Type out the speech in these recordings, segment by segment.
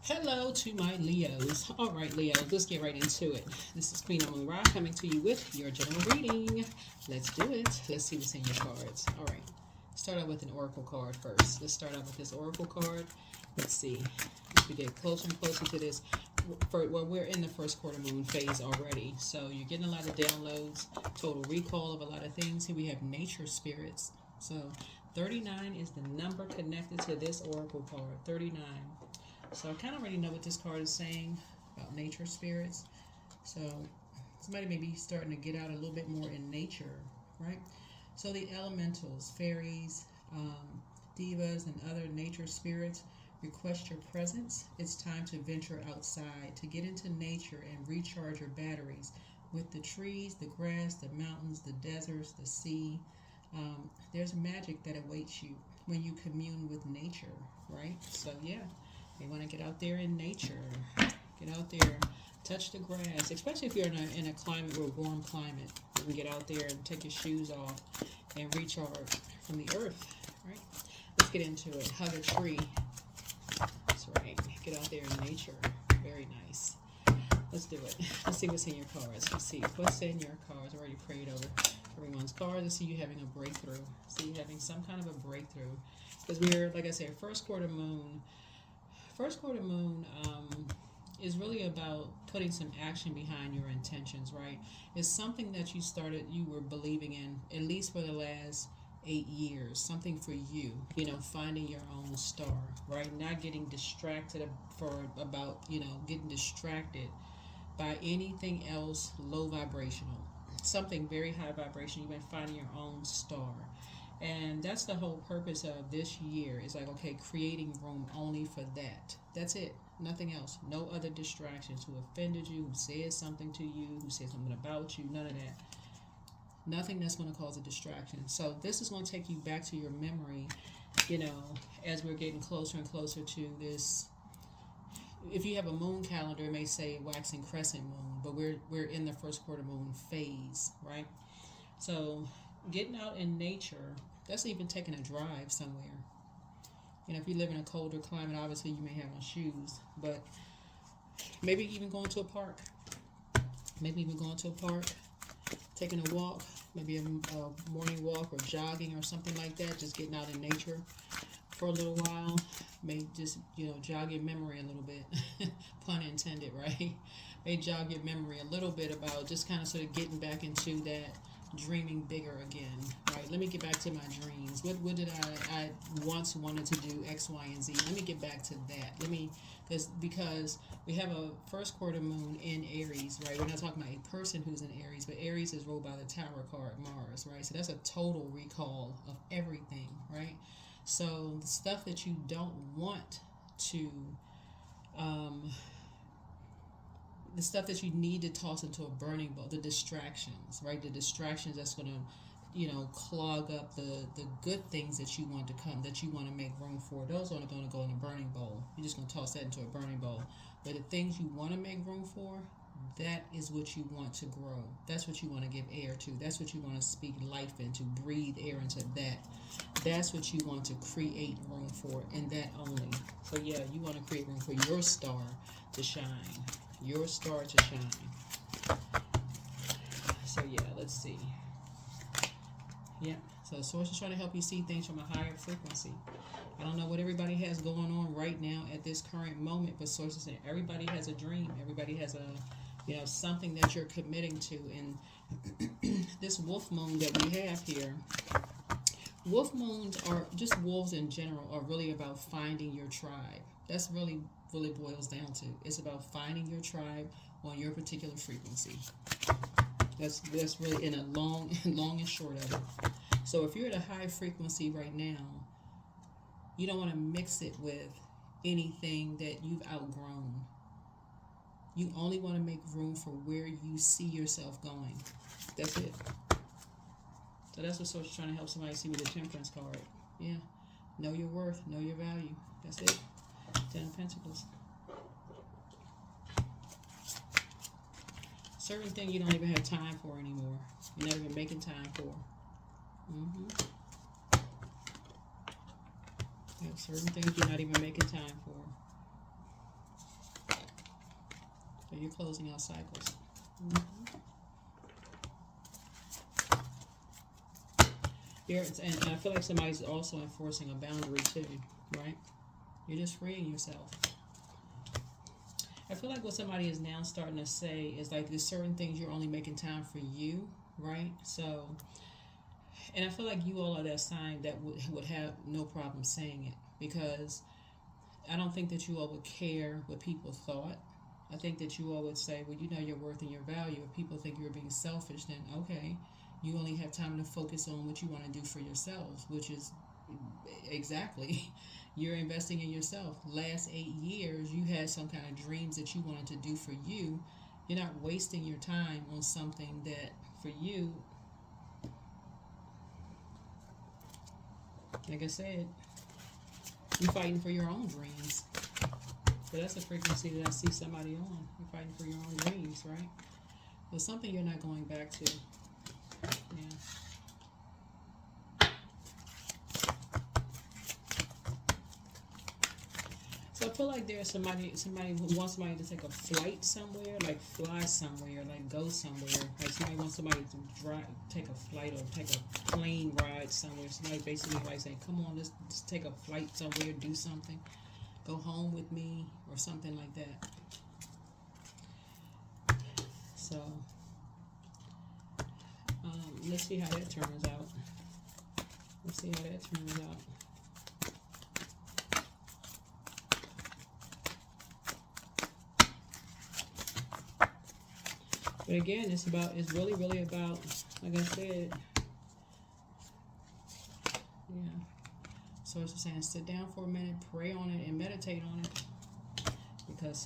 Hello to my Leos. All right, Leo, let's get right into it. This is Queen Amun Ra coming to you with your general reading. Let's do it. Let's see what's in your cards. All right, start out with an oracle card first. Let's start out with this oracle card. Let's see. As we get closer and closer to this, well, we're in the first quarter moon phase already, so you're getting a lot of downloads, total recall of a lot of things. Here we have nature spirits. So 39 is the number connected to this oracle card. 39. So I kind of already know what this card is saying about nature spirits. So somebody may be starting to get out a little bit more in nature, right? So the elementals, fairies, divas, and other nature spirits request your presence. It's time to venture outside, to get into nature and recharge your batteries with the trees, the grass, the mountains, the deserts, the sea. There's magic that awaits you when you commune with nature, right? So yeah, you want to get out there in nature, get out there, touch the grass, especially if you're in a climate, or warm climate. You can get out there and take your shoes off and recharge from the earth, right? Let's get into it. Hug a tree. That's right. Get out there in nature. Very nice. Let's do it. Let's see what's in your cards. Let's see what's in your cards. I already prayed over everyone's cards. Let's see you having a breakthrough. See you having some kind of a breakthrough. Because we're, like I said, first quarter moon. First quarter moon is really about putting some action behind your intentions, right? It's something that you were believing in, at least for the last 8 years. Something for you, finding your own star, right? Not getting distracted getting distracted by anything else low vibrational. Something very high vibration. You've been finding your own star. And that's the whole purpose of this year. Is like, okay, creating room only for that. That's it. Nothing else. No other distractions. Who offended you, who said something to you, who said something about you, none of that. Nothing that's going to cause a distraction. So this is going to take you back to your memory, as we're getting closer and closer to this. If you have a moon calendar, it may say waxing crescent moon, but we're in the first quarter moon phase, right? So getting out in nature, that's even taking a drive somewhere. If you live in a colder climate, obviously you may have on shoes, but maybe even going to a park. Taking a walk, maybe a morning walk or jogging or something like that, just getting out in nature for a little while. May just, jog your memory a little bit, pun intended, right? May jog your memory a little bit about just kind of sort of getting back into that dreaming bigger again, right? Let me get back to my dreams. What did I once wanted to do, X, Y, and Z. Let me get back to that. Because we have a first quarter moon in Aries, right? We're not talking about a person who's in Aries, but Aries is ruled by the Tower card, Mars, right? So that's a total recall of everything, right? So the stuff that you don't want to the stuff that you need to toss into a burning bowl, the distractions, right? The distractions that's going to, clog up the good things that you want to come, that you want to make room for. Those aren't going to go in a burning bowl. You're just going to toss that into a burning bowl. But the things you want to make room for, that is what you want to grow. That's what you want to give air to. That's what you want to speak life into, breathe air into that. That's what you want to create room for, and that only. So yeah, you want to create room for your star to shine. Your star to shine. So yeah, let's see. Yeah, so the source is trying to help you see things from a higher frequency. I don't know what everybody has going on right now at this current moment, but sources say everybody has a dream. Everybody has something that you're committing to. And this wolf moon that we have here, wolf moons, are just wolves in general, are really about finding your tribe. That's really boils down to. It's about finding your tribe on your particular frequency. That's really in a long and short of it. So if you're at a high frequency right now, you don't want to mix it with anything that you've outgrown. You only want to make room for where you see yourself going. That's it. So that's what Source is trying to help somebody see with the Temperance card. Yeah. Know your worth. Know your value. That's it. 10 of Pentacles. Certain things you don't even have time for anymore. You're not even making time for. Certain things you're not even making time for. You're closing out cycles. Mm-hmm. And I feel like somebody's also enforcing a boundary too, right? You're just freeing yourself. I feel like what somebody is now starting to say is like there's certain things you're only making time for you, right? So, and I feel like you all are that sign that would have no problem saying it, because I don't think that you all would care what people thought. I think that you all would say, well, you know your worth and your value. If people think you're being selfish, then okay, you only have time to focus on what you want to do for yourselves, which is exactly you're investing in yourself. Last 8 years, you had some kind of dreams that you wanted to do for you. You're not wasting your time on something that for you, like I said, you're fighting for your own dreams. So that's a frequency that I see somebody on. You're fighting for your own dreams, right? But something you're not going back to. Yeah. So I feel like there's somebody who wants somebody to take a flight somewhere, like fly somewhere, like go somewhere. Like somebody to take a flight or take a plane ride somewhere. Somebody basically like saying, "Come on, let's take a flight somewhere, do something, go home with me," or something like that. So let's see how that turns out. Let's see how that turns out. But again, it's really about, like I said, yeah. So it's saying sit down for a minute, pray on it, and meditate on it. Because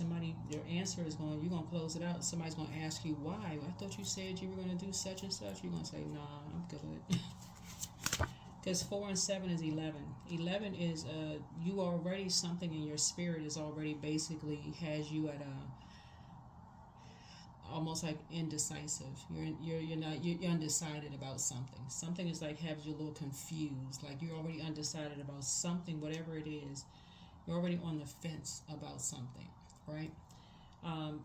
your answer is you're going to close it out. Somebody's going to ask you why. I thought you said you were going to do such and such. You're going to say, nah, I'm good. Because 4 and 7 is 11. 11 is you already, something in your spirit is already basically has you at a almost like indecisive. You're undecided about something. Something is like has you a little confused. Like you're already undecided about something, whatever it is. You're already on the fence about something, right?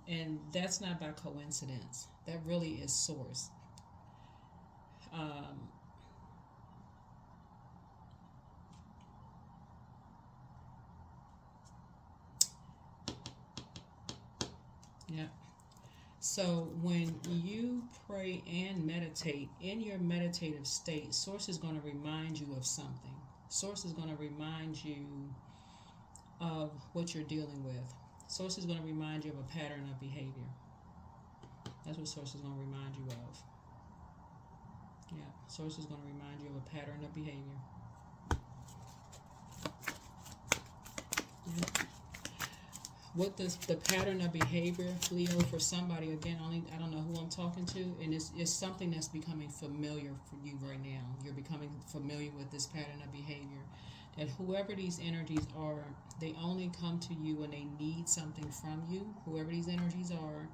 And that's not by coincidence. That really is source. Um, yeah. So when you pray and meditate, in your meditative state, Source is going to remind you of something. Source is going to remind you of what you're dealing with. Source is going to remind you of a pattern of behavior. That's what Source is going to remind you of. Yeah, Source is going to remind you of a pattern of behavior. Yeah. What does the pattern of behavior, Leo, for somebody, again, I don't know who I'm talking to, and it's something that's becoming familiar for you right now. You're becoming familiar with this pattern of behavior. That whoever these energies are, they only come to you when they need something from you, whoever these energies are,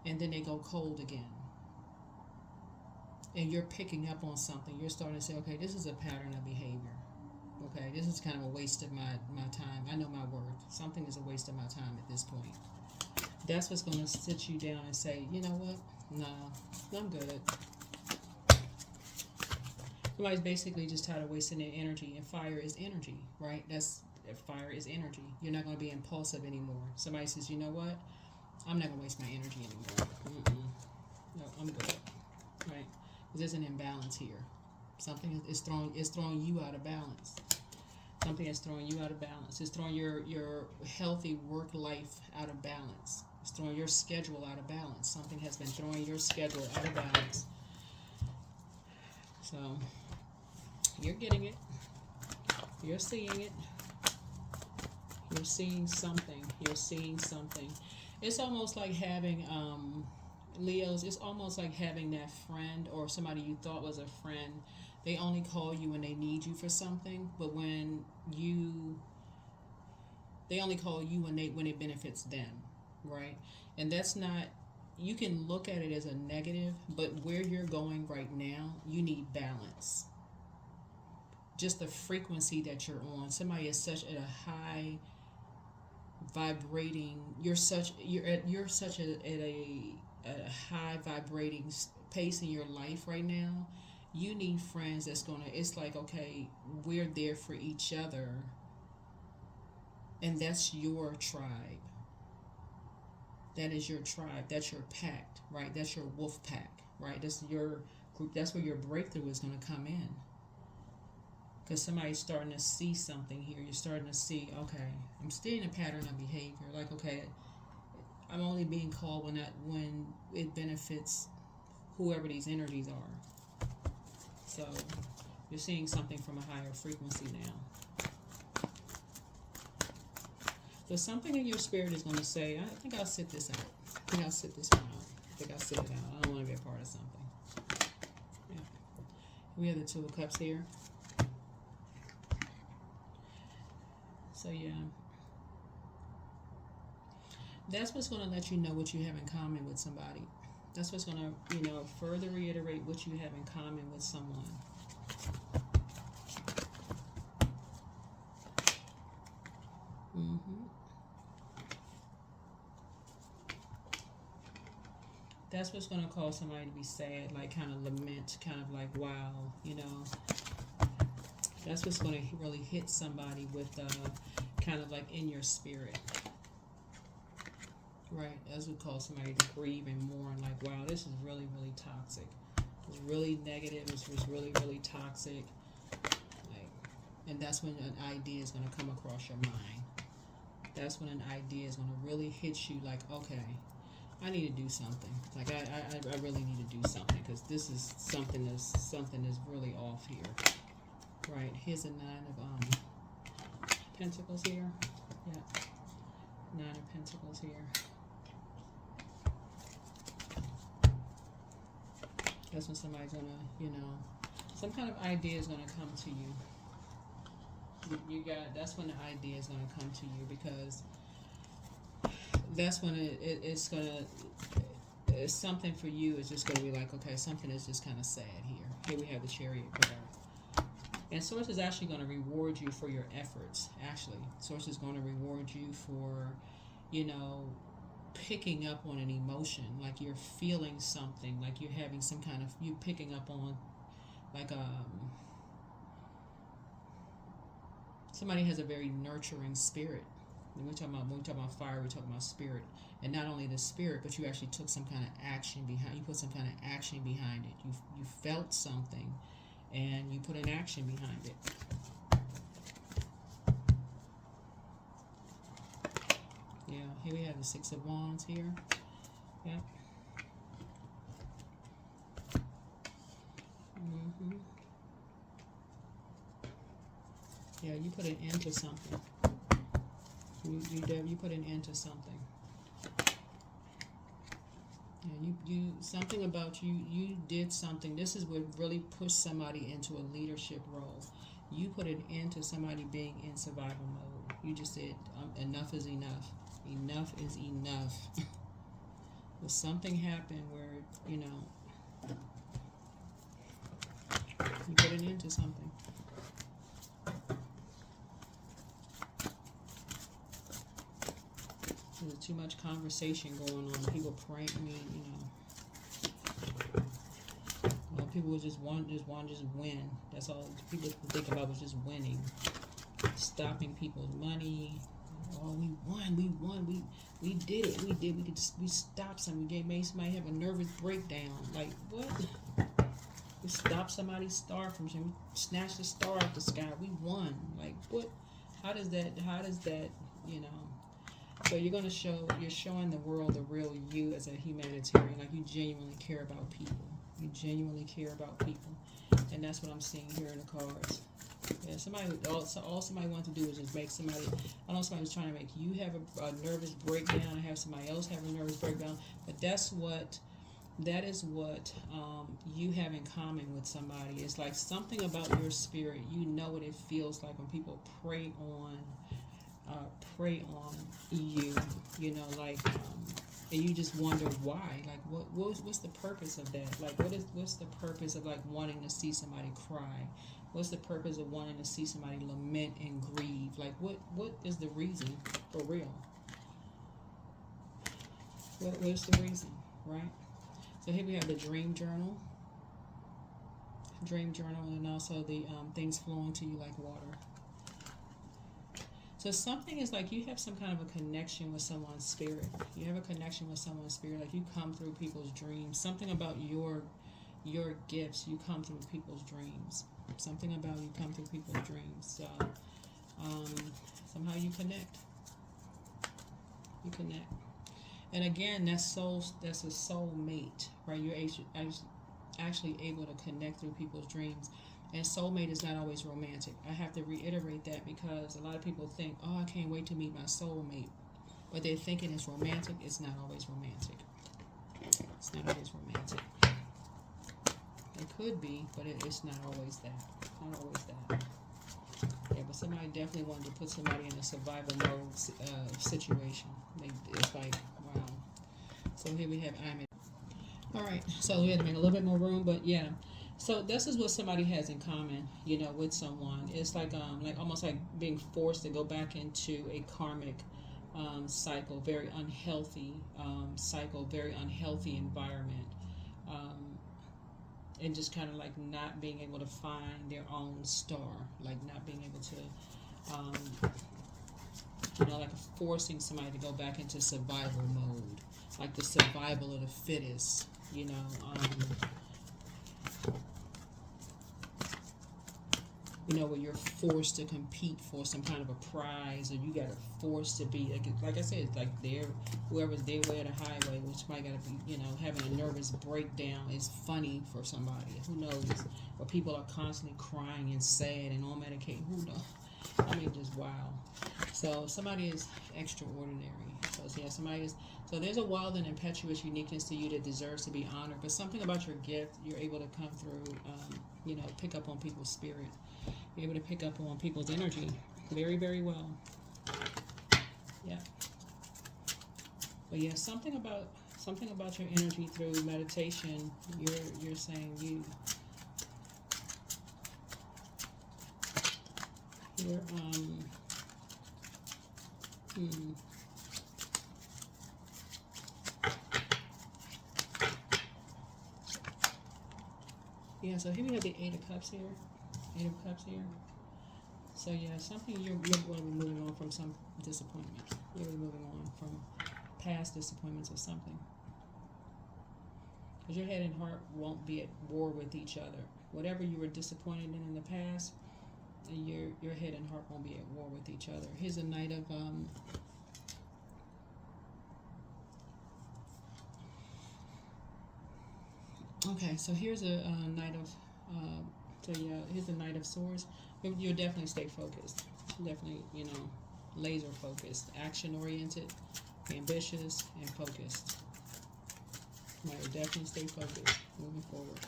and then they go cold again. And you're picking up on something. You're starting to say, okay, this is a pattern of behavior. Okay, this is kind of a waste of my time. I know my worth. Something is a waste of my time at this point. That's what's going to sit you down and say, you know what? No, I'm good. Somebody's basically just tired of wasting their energy, and fire is energy, right? Fire is energy. You're not going to be impulsive anymore. Somebody says, you know what? I'm not going to waste my energy anymore. No, I'm good, right? There's an imbalance here. Something is throwing you out of balance. Something is throwing you out of balance. It's throwing your healthy work life out of balance. It's throwing your schedule out of balance. Something has been throwing your schedule out of balance. So you're getting it. You're seeing it. You're seeing something. You're seeing something. It's almost like having Leos. It's almost like having that friend or somebody you thought was a friend. They only call you when they need you for something, but they only call you when it benefits them, right? And that's not. You can look at it as a negative, but where you're going right now, you need balance. Just the frequency that you're on. Somebody is such at a high vibrating. You're such at a high vibrating pace in your life right now. You need friends that's gonna. It's like, okay, we're there for each other, and that's your tribe. That is your tribe. That's your pack, right? That's your wolf pack, right? That's your group. That's where your breakthrough is gonna come in. Because somebody's starting to see something here. You're starting to see, okay, I'm seeing a pattern of behavior. Like, okay, I'm only being called when it benefits whoever these energies are. So you're seeing something from a higher frequency now. So something in your spirit is going to say, I think I'll sit this out. I think I'll sit this one out. I think I'll sit it out. I don't want to be a part of something. Yeah. We have the Two of Cups here. So yeah, that's what's going to let you know what you have in common with somebody. That's what's going to, further reiterate what you have in common with someone. That's what's going to cause somebody to be sad, like kind of lament, kind of like, wow, That's what's going to really hit somebody with kind of like in your spirit. Right, as we call somebody to grieve and mourn, like, wow, this is really, really toxic. It's really negative. It was really, really toxic. Like, and that's when an idea is going to come across your mind. That's when an idea is going to really hit you like, okay, I need to do something. Like, I really need to do something because this is something is really off here. Right, here's a Nine of Pentacles here. Yeah, Nine of Pentacles here. That's when somebody's gonna, some kind of idea is gonna come to you. That's when the idea is gonna come to you because that's when it's something for you. It's just gonna be like, okay, something is just kind of sad here. Here we have the Chariot card. And Source is actually going to reward you for your efforts. Actually, Source is going to reward you for, picking up on an emotion. Like you're feeling something. Like you're having some kind of, you picking up on, like somebody has a very nurturing spirit. When we talk about fire, we talk about spirit. And not only the spirit, but you actually took some kind of action behind. You put some kind of action behind it. You felt something. And you put an action behind it. Yeah, here we have the Six of Wands here. Yeah. Yeah, you put an end to something. You put an end to something. Yeah, you something about you did something. This is what really pushed somebody into a leadership role. You put an end to somebody being in survival mode. You just said, enough is enough. Enough is enough. But something happened where, you put an end to something. There's too much conversation going on. People praying. People would just want to win. That's all people think about was just winning, stopping people's money. Oh, we won. We did it. We stopped something. We made somebody have a nervous breakdown. Like what? We stopped somebody's star from we snatched the star off the sky. We won. Like what? How does that? So you're showing the world the real you as a humanitarian. Like you genuinely care about people. You genuinely care about people, and that's what I'm seeing here in the cards. Yeah, all somebody wants to do is just make somebody. I know somebody was trying to make you have a nervous breakdown, have somebody else have a nervous breakdown, but that is what you have in common with somebody. It's like something about your spirit. You know what it feels like when people prey on you. And you just wonder why. Like, what's the purpose of that? Like, what's the purpose of like wanting to see somebody cry? What's the purpose of wanting to see somebody lament and grieve? Like, what is the reason for real? What's the reason, right? So here we have the dream journal, and also the things flowing to you like water. So something is like you have some kind of a connection with someone's spirit. You have a connection with someone's spirit, like you come through people's dreams. Something about your gifts, you come through people's dreams. Something about you come through people's dreams. So somehow you connect. You connect. And again, that's a soul mate, right? You're actually able to connect through people's dreams. And soulmate is not always romantic. I have to reiterate that because a lot of people think, oh, I can't wait to meet my soulmate. But they're thinking it's romantic. It's not always romantic. It's not always romantic. It could be, but it's not always that. Not always that. Yeah, but somebody definitely wanted to put somebody in a survival mode situation. It's like, wow. So here we have Amun. All right, so we had to make a little bit more room, but yeah. So this is what somebody has in common, with someone. It's like almost like being forced to go back into a karmic cycle, very unhealthy cycle, very unhealthy environment, and just kind of like not being able to find their own star, like not being able to, like forcing somebody to go back into survival mode, like the survival of the fittest, where you're forced to compete for some kind of a prize, or you got to force to be like I said, it's like whoever's their way of the highway, which might got to be, having a nervous breakdown is funny for somebody. Who knows? Or people are constantly crying and sad and on medication. Who knows? I mean, just wow. So somebody is extraordinary. So yeah, somebody is. So there's a wild and impetuous uniqueness to you that deserves to be honored. But something about your gift, you're able to come through. Pick up on people's spirit. You're able to pick up on people's energy very, very well. Yeah. But yeah, something about your energy through meditation. You're saying you're Yeah, so here we have the Eight of Cups here. So yeah, something you're going to be moving on from some disappointment. You're going to be moving on from past disappointments or something. Because your head and heart won't be at war with each other. Whatever you were disappointed in the past, your head and heart won't be at war with each other. Here's a Knight of Okay, so here's a Knight of here's the Knight of Swords. You'll definitely stay focused. Definitely, laser focused, action oriented, ambitious, and focused. You'll definitely stay focused moving forward.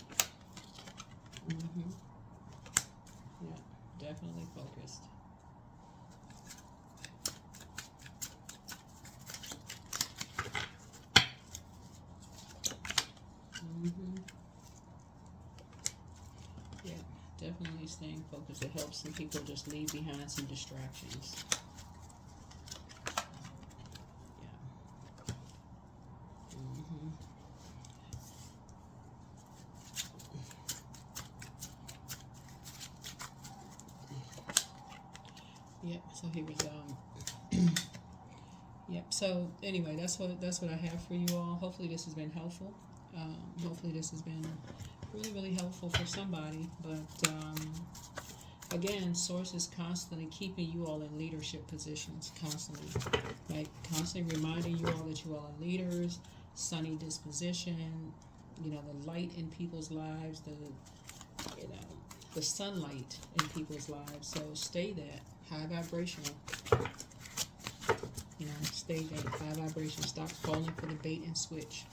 Yeah, definitely focused. Yeah, definitely staying focused. It helps some people just leave behind some distractions. Yep. So here was Yep. So anyway, that's what I have for you all. Hopefully this has been helpful. Hopefully this has been really, really helpful for somebody. But again, Source is constantly keeping you all in leadership positions, constantly reminding you all that you all are leaders, sunny disposition, the light in people's lives, the sunlight in people's lives. So stay that high vibrational. Stay that high vibration. Stop falling for the bait and switch.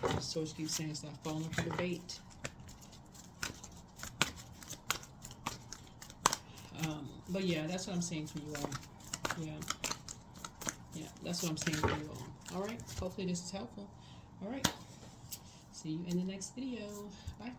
The Source keeps saying stop falling for the bait. But yeah, that's what I'm saying for you all. Yeah, that's what I'm saying for you all. All right. Hopefully this is helpful. All right. See you in the next video. Bye.